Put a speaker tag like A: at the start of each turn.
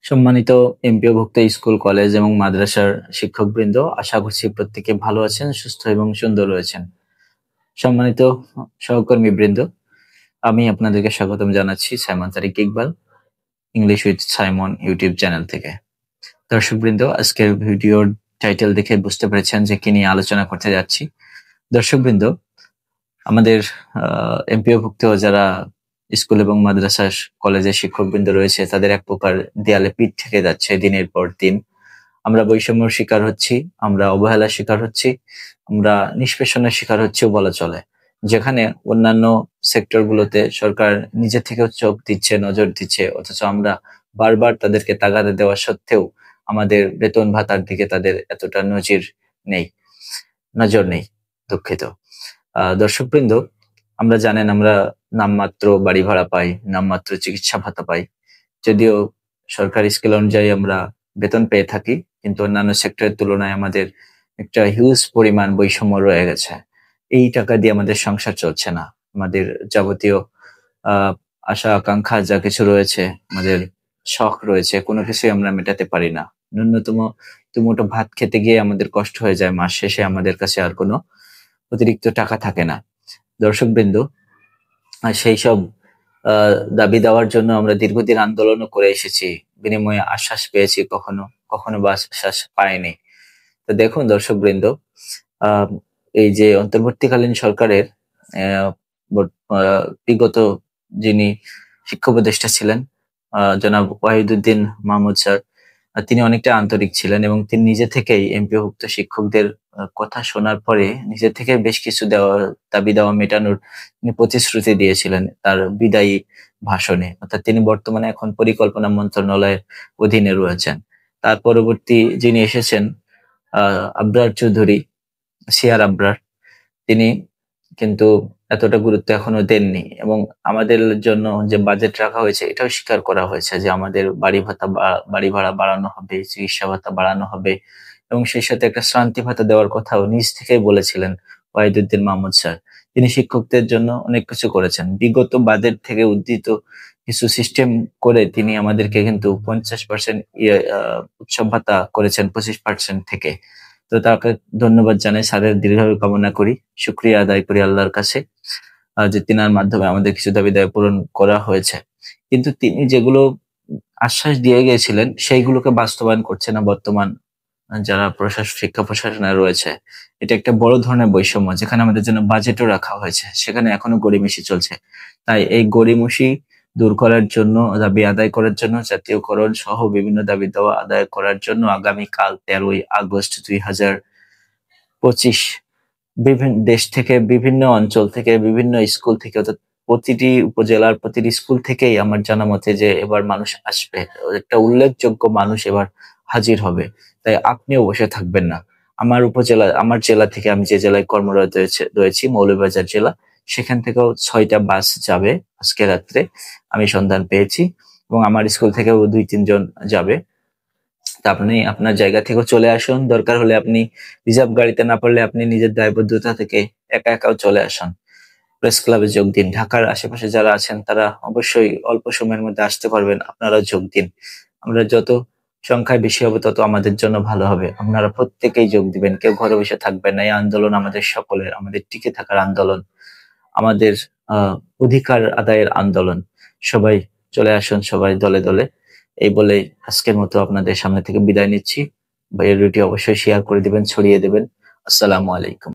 A: সম্মানিত এমপিওভুক্ত school, college এবং মাদ্রাসার শিক্ষকবৃন্দ, আশা করছি প্রত্যেকে ভালো আছেন, সুস্থ এবং সুন্দর রয়েছেন। সম্মানিত সহকর্মীবৃন্দ, আমি আপনাদেরকে স্বাগতম জানাচ্ছি Simon Tariq Iqbal English with Simon YouTube channel থেকে। দর্শকবৃন্দ, আজকের ভিডিওর টাইটেল দেখে বুঝতে পেরেছেন যে কি নিয়ে আলোচনা করতে যাচ্ছি। দর্শকবৃন্দ, আমাদের এমপিওভুক্ত যারা স্কুল এবং মাদ্রাসা কলেজের শিক্ষকবৃন্দ রয়েছে, তাদের এক প্রকার দেয়ালে পিঠ থেকে যাচ্ছে দিনের পর দিন। আমরা বৈষম্যের শিকার হচ্ছি, আমরা অবহেলার শিকার হচ্ছি, আমরা নিষ্পেষণের শিকার হচ্ছেও বলা চলে। যেখানে অন্যান্য সেক্টর গুলোতে সরকার নিজে থেকেও চোখ দিচ্ছে, নজর দিচ্ছে, অথচ আমরা বারবার তাদেরকে তাগাদা দেওয়া সত্ত্বেও আমাদের বেতন ভাতার দিকে তাদের এতটা নজর নেই। দুঃখিত। দর্শকবৃন্দ, আমরা জানেন আমরা নামমাত্র বাড়ি ভাড়া পাই, নামমাত্র চিকিৎসা ভাতা পাই। যদিও সরকারি স্কেল অনুযায়ী আমরা বেতন পেয়ে থাকি, কিন্তু অন্যান্য সেক্টরের তুলনায় আমাদের একটা হিউজ পরিমাণ বৈষম্য রয়ে গেছে। এই টাকা দিয়ে আমাদের সংসার চলছে না। আমাদের যাবতীয় আশা আকাঙ্ক্ষা যা কিছু রয়েছে, আমাদের শখ রয়েছে, কোনো কিছুই আমরা মেটাতে পারি না। ন্যূনতম দুমুঠো ভাত খেতে গিয়ে আমাদের কষ্ট হয়ে যায়, মাস শেষে আমাদের কাছে আর কোনো অতিরিক্ত টাকা থাকে না। দর্শকবৃন্দ, সেই সব দাবি দেওয়ার জন্য আমরা দীর্ঘদিন আন্দোলনও করে এসেছি, বিনিময়ে আশ্বাস পেয়েছি, কখনো কখনো বা আশ্বাস পাইনি। তো দেখুন দর্শকবৃন্দ, এই যে অন্তর্বর্তীকালীন সরকারের বিগত যিনি শিক্ষা উপদেষ্টা ছিলেন, জনাব ওয়াহিদুদ্দিন মাহমুদ স্যার, তিনি অনেকটা আন্তরিক ছিলেন এবং তিনি নিজে থেকেই এমপিওভুক্ত শিক্ষকদের কথা শোনার পরে নিজে থেকে বেশ কিছু দাবি দেওয়া মেটানোর তিনি প্রতিশ্রুতি দিয়েছিলেন তার বিদায়ী ভাষণে। অর্থাৎ তিনি বর্তমানে এখন পরিকল্পনা মন্ত্রণালয়ের অধীনে রয়েছেন। তার পরবর্তী যিনি এসেছেন আবরার চৌধুরী, সিয়ার আবরার, তিনি কিন্তু এতটা গুরুত্ব এখনো দেননি এবং আমাদের জন্য যে বাজেট রাখা হয়েছে এটাও স্বীকার করা হয়েছে যে আমাদের বাড়ি ভাড়া বাড়ানো হবে, চিকিৎসা ভাতা বাড়ানো হবে এবং সেই সাথে একটা শ্রান্তি ভাতা দেওয়ার কথাও নিজ থেকেই বলেছিলেন ওয়াহিদুদ্দিন মাহমুদ স্যার। তিনি শিক্ষকদের জন্য অনেক কিছু করেছেন। বিগত বাজেট থেকে উদ্ধৃত কিছু সিস্টেম করে তিনি আমাদেরকে কিন্তু 50% উৎসব ভাতা করেছেন 25% থেকে। তো তাকে ধন্যবাদ জানাই, স্যারের দীর্ঘায়ু কামনা করি, শুকরিয়া আদায় করি আল্লাহর কাছে যে তিনার মাধ্যমে আমাদের কিছু দাবি দাবি পূরণ করা হয়েছে। কিন্তু তিনি যেগুলো আশ্বাস দিয়ে গিয়েছিলেন সেইগুলোকে বাস্তবায়ন করছে না বর্তমান যারা শিক্ষা প্রশাসনে রয়েছে। এটা একটা বড় ধরনের বৈষম্য। যেখানে আমাদের জন্য বাজেটও রাখা হয়েছে, সেখানে এখনো গড়িমসি চলছে। তাই এই গড়িমসি দূর করার জন্য, দাবি আদায় করার জন্য, জাতীয়করণ সহ বিভিন্ন দাবি দেওয়া আদায় করার জন্য আগামীকাল 13ই আগস্ট 2025 বিভিন্ন দেশ থেকে, বিভিন্ন অঞ্চল থেকে, বিভিন্ন স্কুল থেকে, অর্থাৎ প্রতিটি উপজেলার প্রতিটি স্কুল থেকেই আমার জানা মতে যে এবার মানুষ আসবে, একটা উল্লেখযোগ্য মানুষ এবার হাজির হবে। তাই আপনিও বসে থাকবেন না। আমার জেলা থেকে, আমি যে জেলায় কর্মরত রয়েছি মৌলভীবাজার জেলা, সেখান থেকেও 6টা বাস যাবে আজকে রাত্রে, আমি সন্ধান পেয়েছি, এবং আমার স্কুল থেকেও 2-3 জন যাবে। তা আপনি আপনার জায়গা থেকেও চলে আসুন, দরকার হলে আপনি রিজার্ভ গাড়িতে না পারলে আপনি নিজের দায়বদ্ধতা থেকে একা একাও চলে আসুন, প্রেস ক্লাবে যোগ দিন। ঢাকার আশেপাশে যারা আছেন তারা অবশ্যই অল্প সময়ের মধ্যে আসতে পারবেন, আপনারা যোগ দিন। আমরা যত সংখ্যায় বেশি হবে তত আমাদের জন্য ভালো হবে। আপনারা প্রত্যেকেই যোগ দিবেন, কেউ ঘরে বসে থাকবেন না। এই আন্দোলন আমাদের সকলের, আমাদের টিকে থাকার আন্দোলন, আমাদের অধিকার আদায়ের আন্দোলন। সবাই চলে আসুন, সবাই দলে দলে। এই বলেই আজকের মতো আপনাদের সামনে থেকে বিদায় নিচ্ছি। ভিডিওটি অবশ্যই শেয়ার করে দিবেন, ছড়িয়ে দেবেন। আসসালামু আলাইকুম।